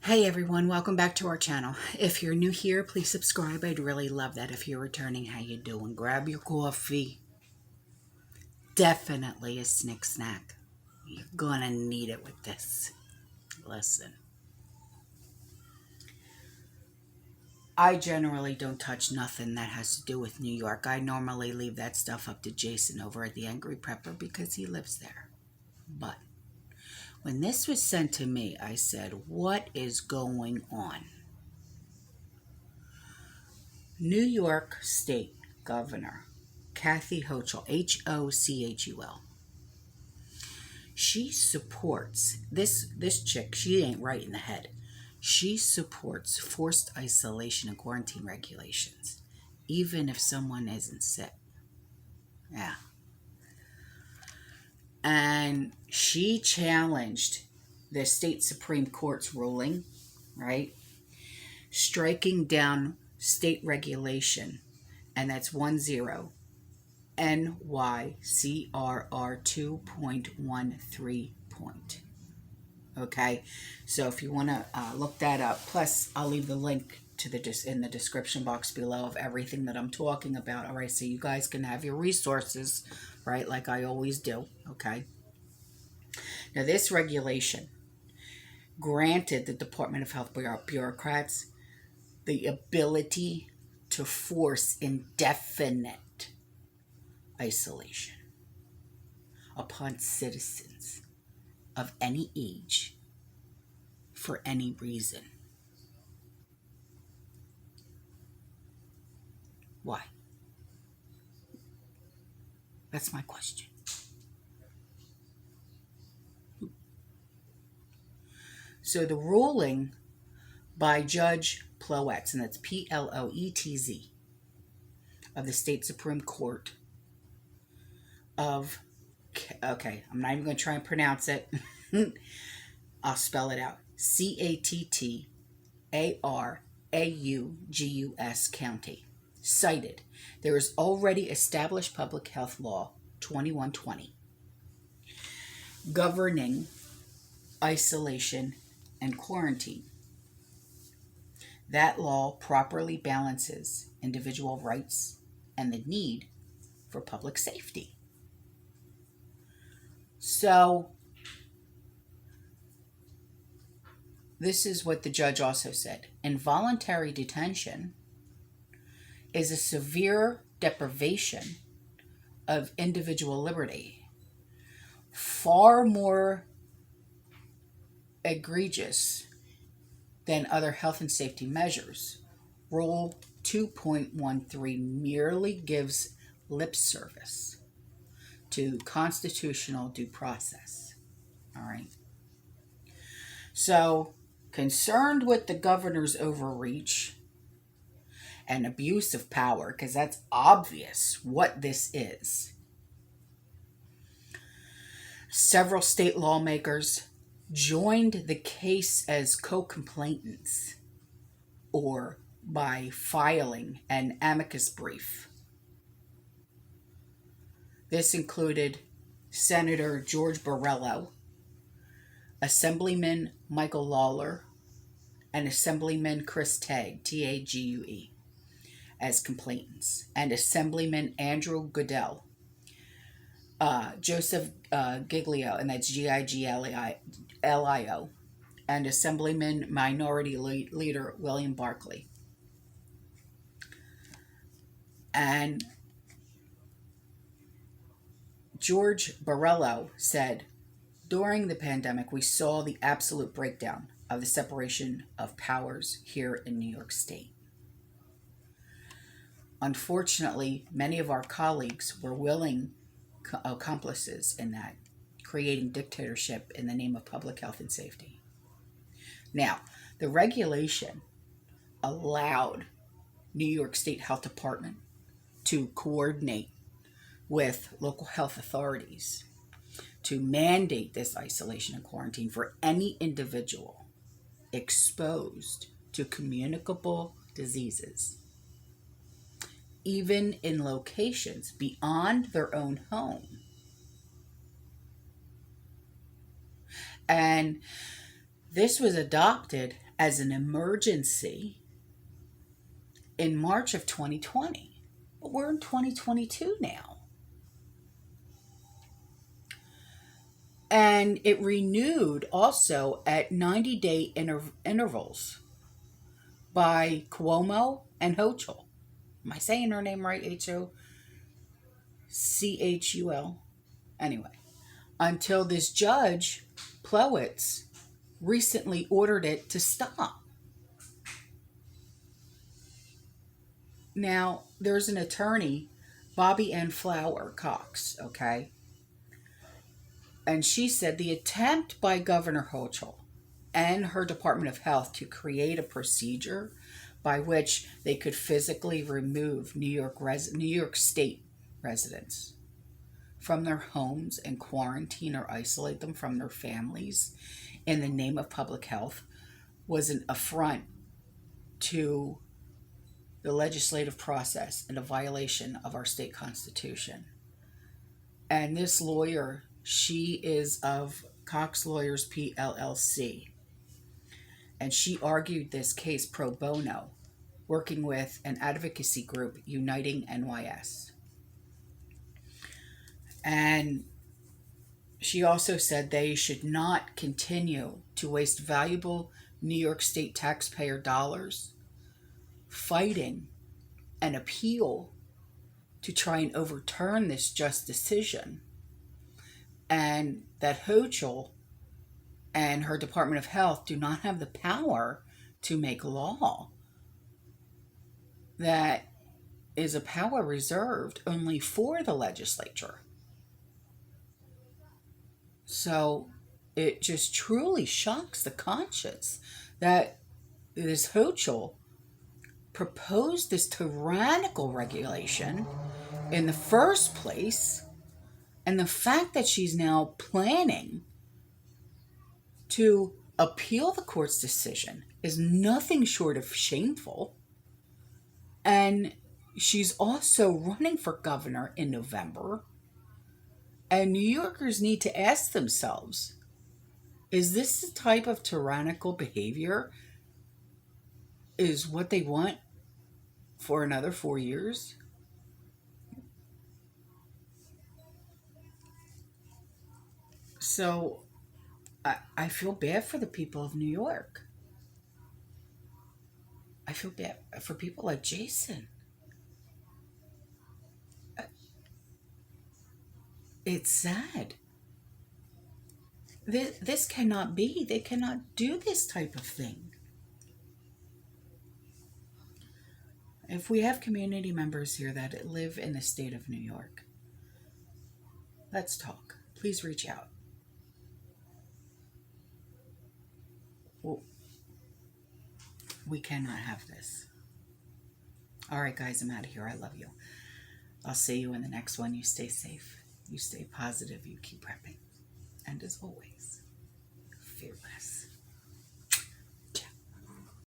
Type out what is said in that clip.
Hey everyone, welcome back to our channel. If you're new here, please subscribe. I'd really love that. If you're returning, how you doing? Grab your coffee. Definitely a snack. You're gonna need it with this. Listen, I generally don't touch nothing that has to do with New York. I normally leave that stuff up to Jason over at the Angry Prepper because he lives there. But when this was sent to me, I said, what is going on? New York State Governor Kathy Hochul, Hochul. She supports this chick. She ain't right in the head. She supports forced isolation and quarantine regulations, even if someone isn't sick. Yeah. And she challenged the state Supreme Court's ruling, right? Striking down state regulation, and that's 10 NYCRR 2.13 point. Okay, so if you want to look that up, plus I'll leave the link to in the description box below of everything that I'm talking about. All right, so you guys can have your resources, right, like I always do. Okay, now this regulation granted the Department of Health bureaucrats the ability to force indefinite isolation upon citizens of any age for any reason. Why? That's my question. So the ruling by Judge Ploetz, and that's Ploetz, of the State Supreme Court of, okay, I'm not even going to try and pronounce it. I'll spell it out. Cattaraus County. Cited, there is already established public health law 2120 governing isolation and quarantine. That law properly balances individual rights and the need for public safety. So, this is what the judge also said. Involuntary detention is a severe deprivation of individual liberty, far more egregious than other health and safety measures. Rule 2.13 merely gives lip service to constitutional due process. All right. So, concerned with the governor's overreach and abuse of power, because that's obvious what this is, several state lawmakers joined the case as co-complainants or by filing an amicus brief. This included Senator George Borrello, Assemblyman Michael Lawler, and Assemblyman Chris Tague, Tague, as complainants, and Assemblyman Andrew Goodell, Joseph Giglio, and that's Giglio, and Assemblyman Minority Leader William Barkley. And George Borrello said, during the pandemic, we saw the absolute breakdown of the separation of powers here in New York State. Unfortunately, many of our colleagues were willing accomplices in that, creating dictatorship in the name of public health and safety. Now, the regulation allowed New York State Health Department to coordinate with local health authorities to mandate this isolation and quarantine for any individual exposed to communicable diseases, even in locations beyond their own home. And this was adopted as an emergency in March of 2020. But we're in 2022 now. And it renewed also at 90-day intervals by Cuomo and Hochul. Am I saying her name right? Hochul? Anyway, until this judge, Plowitz, recently ordered it to stop. Now, there's an attorney, Bobby Ann Flower Cox, okay? And she said the attempt by Governor Hochul and her Department of Health to create a procedure by which they could physically remove New York State residents from their homes and quarantine or isolate them from their families in the name of public health was an affront to the legislative process and a violation of our state constitution. And this lawyer, she is of Cox Lawyers PLLC, and she argued this case pro bono, working with an advocacy group, Uniting NYS. And she also said they should not continue to waste valuable New York State taxpayer dollars fighting an appeal to try and overturn this just decision, and that Hochul and her Department of Health do not have the power to make law. That is a power reserved only for the legislature. So it just truly shocks the conscience that this Hochul proposed this tyrannical regulation in the first place, and the fact that she's now planning to appeal the court's decision is nothing short of shameful. And she's also running for governor in November. And New Yorkers need to ask themselves, is this the type of tyrannical behavior is what they want for another 4 years? So I feel bad for the people of New York. I feel bad for people like Jason. It's sad. This cannot be. They cannot do this type of thing. If we have community members here that live in the state of New York, let's talk. Please reach out. Well, we cannot have this. All right, guys, I'm out of here. I love you. I'll see you in the next one. You stay safe. You stay positive. You keep prepping. And as always, fearless.